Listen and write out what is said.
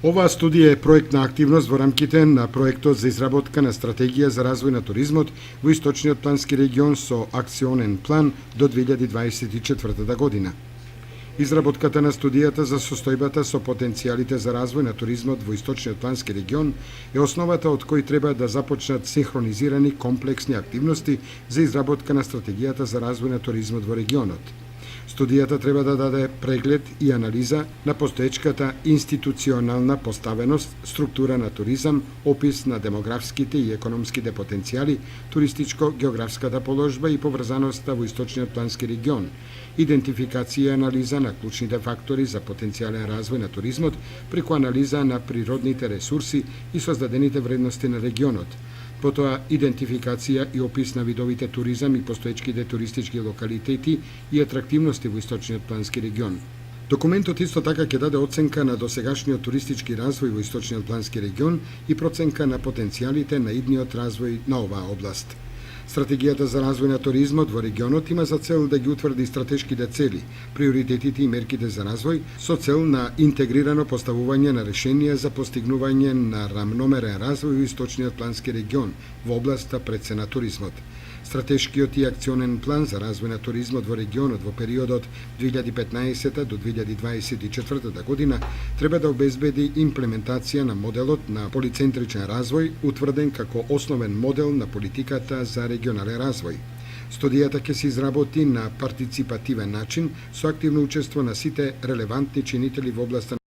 Оваа студија е проектна активност во рамките на проектот за изработка на стратегија за развој на туризмот во Источниот плански регион со акционен план до 2024 година. Изработката на студијата за состојбата со потенцијалите за развој на туризмот во Источниот плански регион е основата од кој треба да започнат синхронизирани комплексни активности за изработка на стратегијата за развој на туризмот во регионот. Студијата треба да даде преглед и анализа на постоечката институционална поставеност, структура на туризам, опис на демографските и економските потенцијали, туристичко-географската положба и поврзаноста во Источниот плански регион, идентификација и анализа на клучните фактори за потенцијален развој на туризмот преку анализа на природните ресурси и создадените вредности на регионот, потоа идентификација и опис на видовите туризам и постоечките туристички локалитети и атрактивности во Источниот плански регион. Документот исто така ќе даде оценка на досегашниот туристички развој во Источниот плански регион и проценка на потенцијалите на идниот развој на оваа област. Стратегијата за развој на туризмот во регионот има за цел да ги утврди стратешките цели, приоритетите и мерките за развој со цел на интегрирано поставување на решенија за постигнување на рамномерен развој во Источниот плански регион во областа пред на туризмот. Стратешкиот и акционен план за развој на туризмот во регионот во периодот 2015 до 2024 година треба да обезбеди имплементација на моделот на полицентричен развој, утврден како основен модел на политиката за регионален развој. Студијата ќе се изработи на партиципативен начин со активно учество на сите релевантни чинители во областа